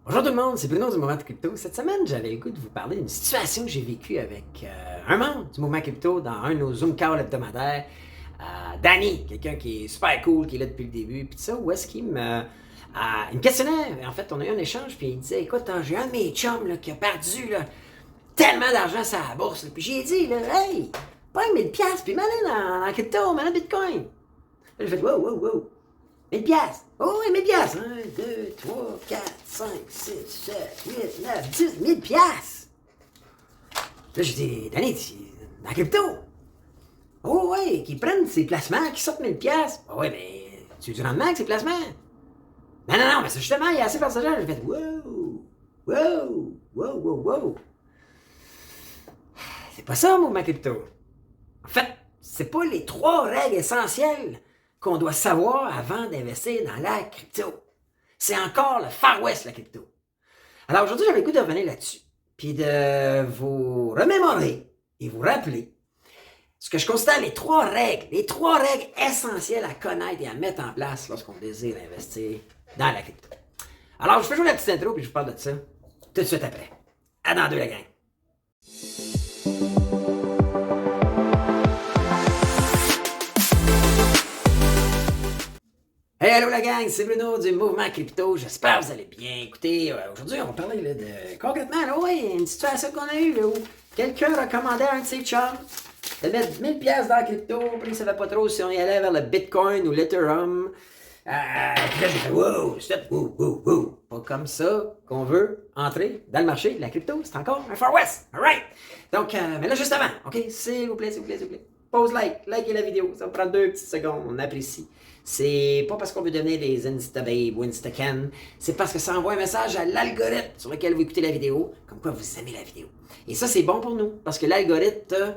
Bonjour tout le monde, c'est Bruno du Mouvement de Crypto. Cette semaine, j'avais le goût de vous parler d'une situation que j'ai vécue avec un membre du Mouvement Crypto dans un de nos Zoom calls hebdomadaires. Danny, quelqu'un qui est super cool, qui est là depuis le début, puis tout ça, où est-ce qu'il il me questionnait. En fait, on a eu un échange, puis il me disait, écoute, j'ai un de mes chums là, qui a perdu là, tellement d'argent sur la bourse. Là. Puis j'ai dit, là, hey, pas 1000$, puis m'aller dans crypto, m'aller dans Bitcoin. Là, j'ai fait, wow. 1000$. Oh oui, 1000$. 1, 2, 3, 4, 5, 6, 7, 8, 9, 10, 1000$. Là, j'ai dit, Danny, dans la crypto. Oh ouais, qu'ils prennent ces placements, qu'ils sortent 1000$. Oh ouais, mais tu veux du rendement avec ces placements? Non, mais c'est justement, il y a assez de passagers. J'ai fait, wow. C'est pas ça, ma crypto. En fait, c'est pas les 3 règles essentielles qu'on doit savoir avant d'investir dans la crypto. C'est encore le Far West, la crypto. Alors aujourd'hui, j'avais le goût de revenir là-dessus, puis de vous remémorer et vous rappeler ce que je considère les 3 règles essentielles à connaître et à mettre en place lorsqu'on désire investir dans la crypto. Alors, je fais jouer la petite intro, puis je vous parle de ça tout de suite après. À dans deux, la gang. Hey, allô la gang, c'est Bruno du Mouvement Crypto, j'espère que vous allez bien. Écoutez, aujourd'hui on va parler là, de concrètement, là, une situation qu'on a eue là, où quelqu'un recommandait à un de ses chums de mettre 1000$ dans la crypto, puis il ne savait pas trop si on y allait vers le Bitcoin ou l'Ethereum. Puis là j'ai fait wow, pas comme ça qu'on veut entrer dans le marché de la crypto, c'est encore un Far West, alright? Donc, mais là juste avant, ok, s'il vous plaît. Pause likez la vidéo, ça va prendre 2 petites secondes, on apprécie. C'est pas parce qu'on veut devenir des InstaBabe ou InstaCan, c'est parce que ça envoie un message à l'algorithme sur lequel vous écoutez la vidéo, comme quoi vous aimez la vidéo. Et ça, c'est bon pour nous, parce que l'algorithme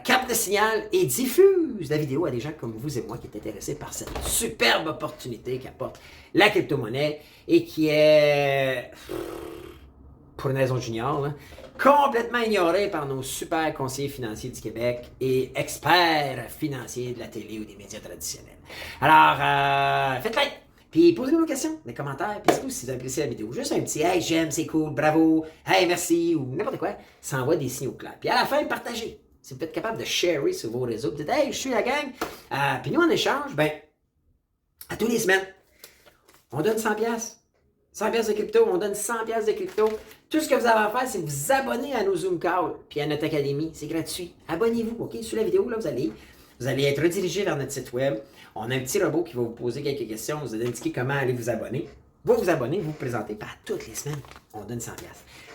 capte le signal et diffuse la vidéo à des gens comme vous et moi qui êtes intéressés par cette superbe opportunité qu'apporte la crypto-monnaie et qui est, pour une raison junior, là, complètement ignoré par nos super conseillers financiers du Québec et experts financiers de la télé ou des médias traditionnels. Alors, faites like, puis posez-nous vos questions, des commentaires, puis surtout si vous appréciez la vidéo. Juste un petit « Hey, j'aime, c'est cool, bravo, hey, merci » ou n'importe quoi, ça envoie des signaux clairs. Puis à la fin, partagez. Si vous êtes capable de sharer sur vos réseaux, vous dites « Hey, je suis la gang », puis nous, en échange, à tous les semaines, on donne 100$. 100$ de crypto, on donne 100$ de crypto. Tout ce que vous avez à faire, c'est vous abonner à nos Zoom calls puis à notre académie. C'est gratuit. Abonnez-vous, OK? Sous la vidéo, là, vous allez être redirigé vers notre site web. On a un petit robot qui va vous poser quelques questions. Vous allez indiquer comment aller vous abonner. Vous vous abonnez, vous vous présentez, puis à toutes les semaines, on donne 100$.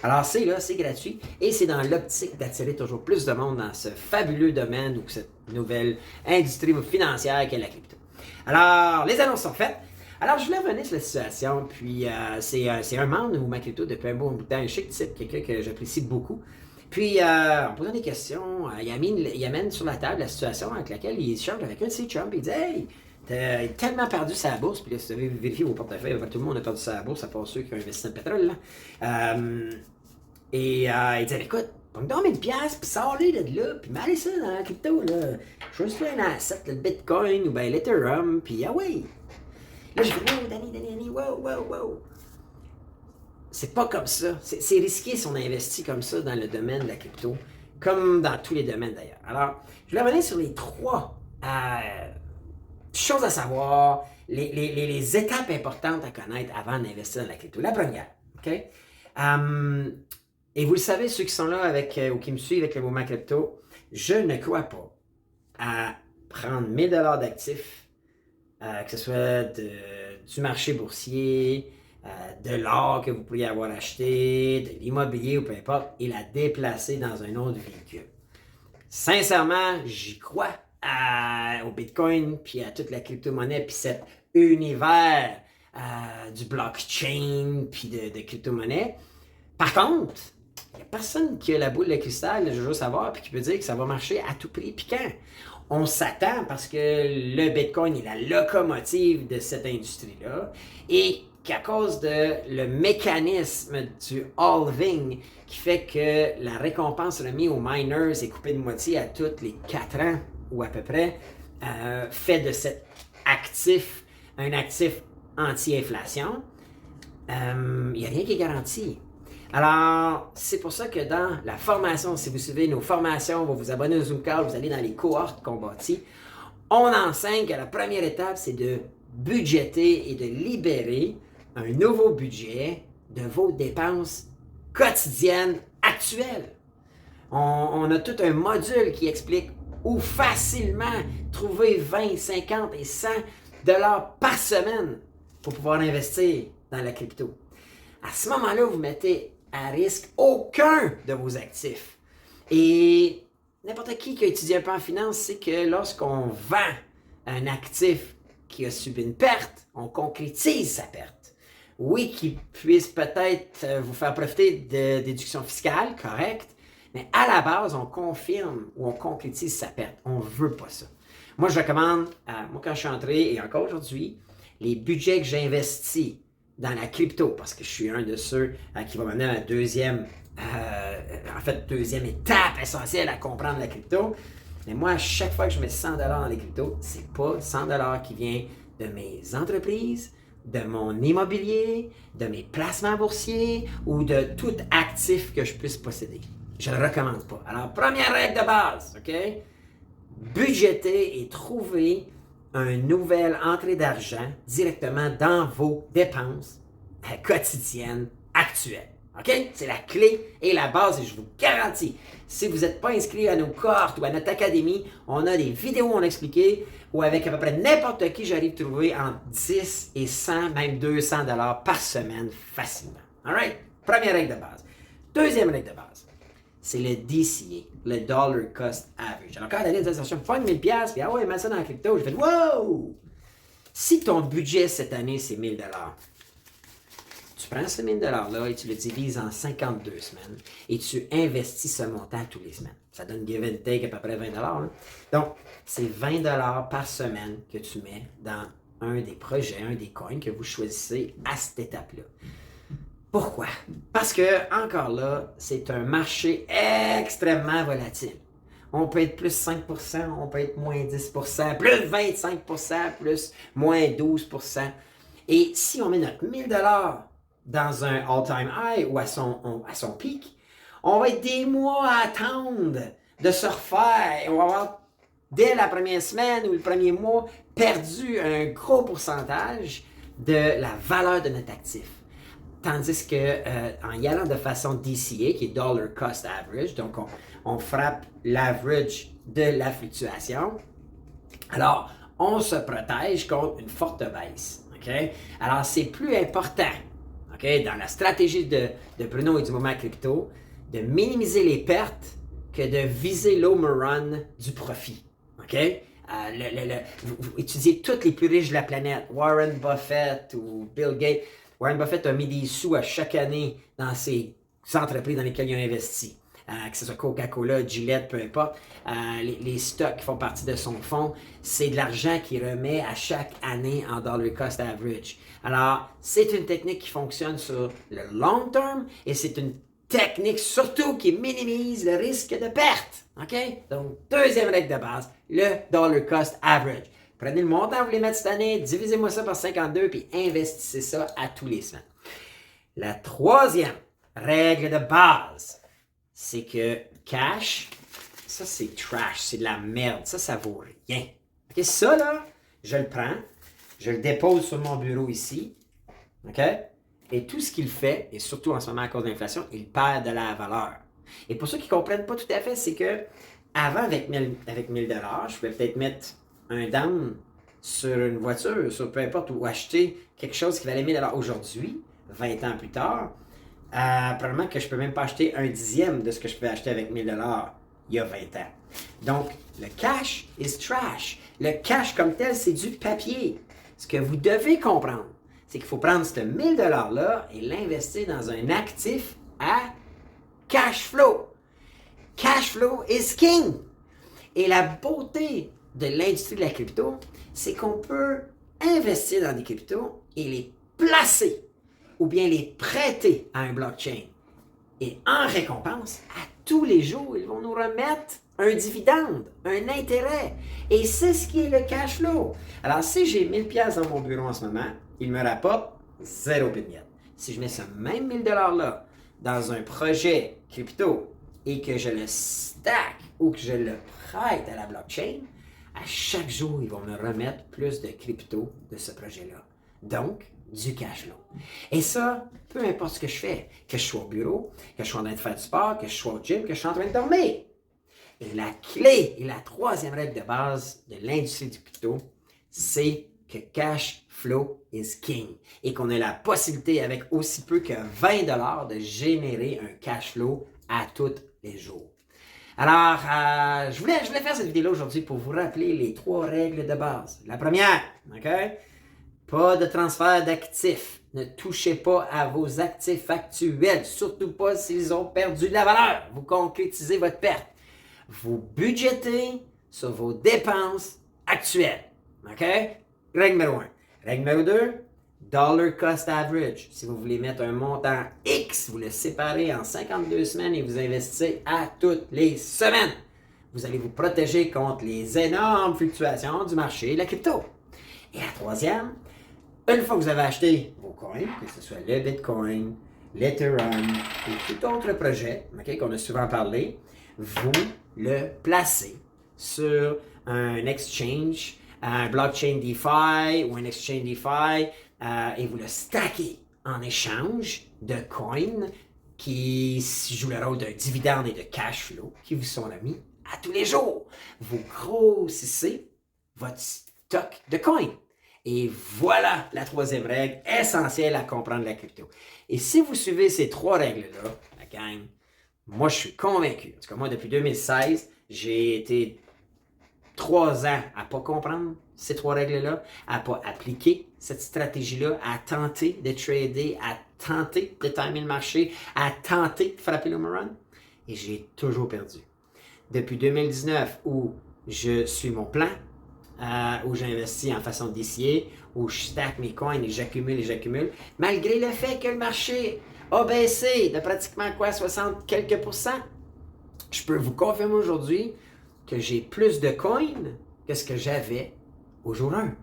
Alors, c'est gratuit et c'est dans l'optique d'attirer toujours plus de monde dans ce fabuleux domaine ou cette nouvelle industrie financière qu'est la crypto. Alors, les annonces sont faites. Alors, je voulais revenir sur la situation, puis c'est un membre de Mouvement Crypto depuis un bon bout de temps, un chic type, quelqu'un que j'apprécie beaucoup. Puis, en posant des questions, il amène sur la table la situation avec laquelle il échange avec un de ses chums, puis il dit « Hey, t'as tellement perdu sa bourse, puis là, si vous avez vérifié vos portefeuilles, tout le monde a perdu sa bourse, à part ceux qui ont investi dans le pétrole, là. Il dit « Écoute, donc 1000$, puis sors-les de là, puis mets ça dans la crypto, là. Choisis un asset, le Bitcoin ou bien l'Ethereum, puis ah ouais. » Là, j'ai fait, wow, Danny, wow. C'est pas comme ça. C'est risqué si on investit comme ça dans le domaine de la crypto, comme dans tous les domaines d'ailleurs. Alors, je vais revenir sur les 3 choses à savoir, les étapes importantes à connaître avant d'investir dans la crypto. La première, OK? Et vous le savez, ceux qui sont là ou qui me suivent avec le mouvement crypto, je ne crois pas à prendre 1000$ d'actifs, que ce soit du marché boursier, de l'or que vous pourriez avoir acheté, de l'immobilier ou peu importe, et la déplacer dans un autre véhicule. Sincèrement, j'y crois au Bitcoin, puis à toute la crypto-monnaie, puis cet univers du blockchain, puis de crypto-monnaie. Par contre, il n'y a personne qui a la boule de cristal de Jojo Savoir, puis qui peut dire que ça va marcher à tout prix. Puis quand on s'attend, parce que le Bitcoin est la locomotive de cette industrie-là, et qu'à cause de le mécanisme du halving qui fait que la récompense remise aux miners est coupée de moitié à tous les 4 ans, ou à peu près, fait de cet actif un actif anti-inflation, il n'y a rien qui est garanti. Alors, c'est pour ça que dans la formation, si vous suivez nos formations, vous vous abonnez au Zoom Call, vous allez dans les cohortes qu'on bâtit, on enseigne que la première étape, c'est de budgéter et de libérer un nouveau budget de vos dépenses quotidiennes actuelles. On a tout un module qui explique où facilement trouver 20, 50 et 100 dollars par semaine pour pouvoir investir dans la crypto. À ce moment-là, vous mettez à risque aucun de vos actifs. Et n'importe qui a étudié un peu en finance sait que lorsqu'on vend un actif qui a subi une perte, on concrétise sa perte. Oui, qu'il puisse peut-être vous faire profiter de déduction fiscale, correct, mais à la base, on confirme ou on concrétise sa perte. On ne veut pas ça. Moi, je recommande, moi quand je suis entré, et encore aujourd'hui, les budgets que j'investis dans la crypto, parce que je suis un de ceux qui va mener à la deuxième étape essentielle à comprendre la crypto. Mais moi, à chaque fois que je mets 100 $ dans les cryptos, c'est pas 100 $ qui vient de mes entreprises, de mon immobilier, de mes placements boursiers ou de tout actif que je puisse posséder. Je ne le recommande pas. Alors, première règle de base, OK? Budgéter et trouver une nouvelle entrée d'argent directement dans vos dépenses quotidiennes actuelles. OK? C'est la clé et la base et je vous garantis, si vous n'êtes pas inscrit à nos cohortes ou à notre académie, on a des vidéos où on a expliqué ou avec à peu près n'importe qui, j'arrive à trouver entre 10 et 100, même 200 $ par semaine facilement. All right? Première règle de base. Deuxième règle de base, c'est le DCA, le Dollar Cost Average. Alors, quand Daniel dit, attention, pogne 1000$, puis ah ouais, mets ça dans la crypto, je fais, wow! Si ton budget cette année, c'est 1000$, tu prends ce 1000$ là et tu le divises en 52 semaines et tu investis ce montant tous les semaines. Ça donne give and take à peu près 20$. Hein? Donc, c'est 20$ par semaine que tu mets dans un des projets, un des coins que vous choisissez à cette étape-là. Pourquoi? Parce que, encore là, c'est un marché extrêmement volatile. On peut être plus 5%, on peut être moins 10%, plus 25%, plus moins 12%. Et si on met notre 1000$ dans un all-time high ou à son pic, on va être des mois à attendre de se refaire. Et on va avoir, dès la première semaine ou le premier mois, perdu un gros pourcentage de la valeur de notre actif. Tandis que en y allant de façon DCA, qui est Dollar Cost Average, donc on frappe l'average de la fluctuation, alors on se protège contre une forte baisse. Okay? Alors c'est plus important, okay, dans la stratégie de Bruno et du Mouvement Crypto, de minimiser les pertes que de viser l'home run du profit. Okay? Vous étudiez tous les plus riches de la planète, Warren Buffett ou Bill Gates. Warren Buffett a mis des sous à chaque année dans ses entreprises dans lesquelles il a investi. Que ce soit Coca-Cola, Gillette, peu importe. Les stocks qui font partie de son fonds, c'est de l'argent qu'il remet à chaque année en dollar cost average. Alors, c'est une technique qui fonctionne sur le long terme et c'est une technique surtout qui minimise le risque de perte. OK? Donc, deuxième règle de base, le dollar cost average. Prenez le montant que vous voulez mettre cette année, divisez-moi ça par 52 puis investissez ça à tous les semaines. La troisième règle de base, c'est que cash, ça c'est trash, c'est de la merde, ça vaut rien. OK, ça là, je le prends, je le dépose sur mon bureau ici, OK? Et tout ce qu'il fait, et surtout en ce moment à cause de l'inflation, il perd de la valeur. Et pour ceux qui ne comprennent pas tout à fait, c'est que avant avec 1000$, je pouvais peut-être mettre un down sur une voiture, sur peu importe, ou acheter quelque chose qui valait 1000$ aujourd'hui, 20 ans plus tard, probablement que je ne peux même pas acheter un dixième de ce que je pouvais acheter avec 1000$ il y a 20 ans. Donc, le cash is trash. Le cash comme tel, c'est du papier. Ce que vous devez comprendre, c'est qu'il faut prendre ce 1000$ là et l'investir dans un actif à cash flow. Cash flow is king. Et la beauté de l'industrie de la crypto, c'est qu'on peut investir dans des cryptos et les placer ou bien les prêter à un blockchain. Et en récompense, à tous les jours, ils vont nous remettre un dividende, un intérêt. Et c'est ce qui est le cash flow. Alors, si j'ai 1000$ dans mon bureau en ce moment, il me rapporte 0 pied de miette. si je mets ce même 1000 $-là dans un projet crypto et que je le stack ou que je le prête à la blockchain, à chaque jour, ils vont me remettre plus de crypto de ce projet-là. Donc, du cash flow. Et ça, peu importe ce que je fais, que je sois au bureau, que je sois en train de faire du sport, que je sois au gym, que je sois en train de dormir. Et la clé et la troisième règle de base de l'industrie du crypto, c'est que cash flow is king et qu'on a la possibilité avec aussi peu que 20 $ de générer un cash flow à tous les jours. Alors, je voulais faire cette vidéo aujourd'hui pour vous rappeler les 3 règles de base. La première, OK? Pas de transfert d'actifs. Ne touchez pas à vos actifs actuels, surtout pas s'ils ont perdu de la valeur. Vous concrétisez votre perte. Vous budgétez sur vos dépenses actuelles. OK? Règle numéro 1. Règle numéro 2, dollar cost average. Si vous voulez mettre un montant X, vous le séparez en 52 semaines et vous investissez à toutes les semaines. Vous allez vous protéger contre les énormes fluctuations du marché de la crypto. Et la troisième, une fois que vous avez acheté vos coins, que ce soit le Bitcoin, l'Ethereum ou tout autre projet, okay, qu'on a souvent parlé, vous le placez sur un exchange, un blockchain DeFi ou un exchange DeFi et vous le stackez en échange de coins qui jouent le rôle d'un dividende et de cash flow qui vous sont remis à tous les jours. Vous grossissez votre stock de coins. Et voilà la troisième règle essentielle à comprendre la crypto. Et si vous suivez ces 3 règles-là, la gang, moi je suis convaincu. En tout cas, moi depuis 2016, j'ai été 3 ans à ne pas comprendre ces 3 règles-là, à ne pas appliquer cette stratégie-là, à tenter de trader, à tenter de timer le marché, à tenter de frapper le home run. Et j'ai toujours perdu. Depuis 2019, où je suis mon plan, où j'investis en façon DCA, où je stack mes coins et j'accumule, malgré le fait que le marché a baissé de pratiquement 60 quelques %, je peux vous confirmer aujourd'hui que j'ai plus de coins que ce que j'avais au jour 1.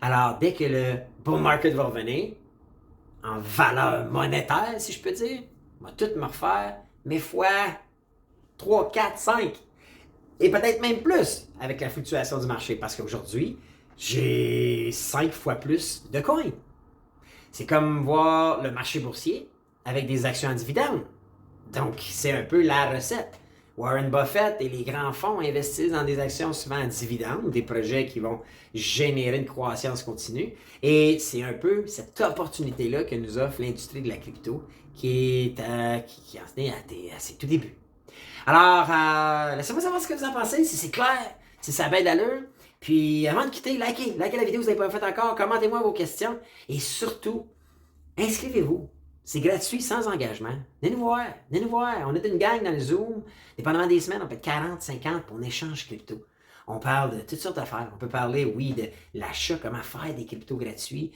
Alors, dès que le bull market va revenir, en valeur monétaire, si je peux dire, on va tout me refaire, mes fois 3, 4, 5. Et peut-être même plus avec la fluctuation du marché, parce qu'aujourd'hui, j'ai 5 fois plus de coins. C'est comme voir le marché boursier avec des actions à dividendes. Donc, c'est un peu la recette. Warren Buffett et les grands fonds investissent dans des actions souvent à dividendes, des projets qui vont générer une croissance continue. Et c'est un peu cette opportunité-là que nous offre l'industrie de la crypto qui en est à ses tout débuts. Alors, laissez-moi savoir ce que vous en pensez, si c'est clair, si ça a bien d'allure. Puis, avant de quitter, likez la vidéo si vous n'avez pas fait encore, commentez-moi vos questions et surtout, inscrivez-vous. C'est gratuit, sans engagement. Venez nous voir. On est une gang dans le Zoom. Dépendamment des semaines, on peut être 40, 50, puis on échange crypto. On parle de toutes sortes d'affaires. On peut parler, oui, de l'achat, comment faire des cryptos gratuits,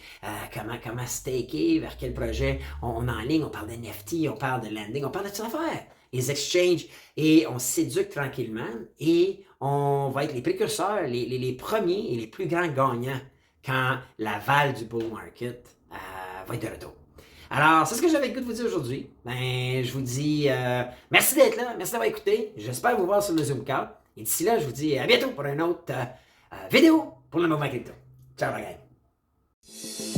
comment staker, vers quel projet on est en ligne. On parle de NFT, on parle de landing, on parle de toutes sortes d'affaires. Les exchanges, et on s'éduque tranquillement et on va être les précurseurs, les premiers et les plus grands gagnants quand l'aval du bull market va être de retour. Alors, c'est ce que j'avais le goût de vous dire aujourd'hui. Je vous dis merci d'être là, merci d'avoir écouté. J'espère vous voir sur le Zoom Call. Et d'ici là, je vous dis à bientôt pour une autre vidéo pour le mouvement crypto. Ciao, la gang!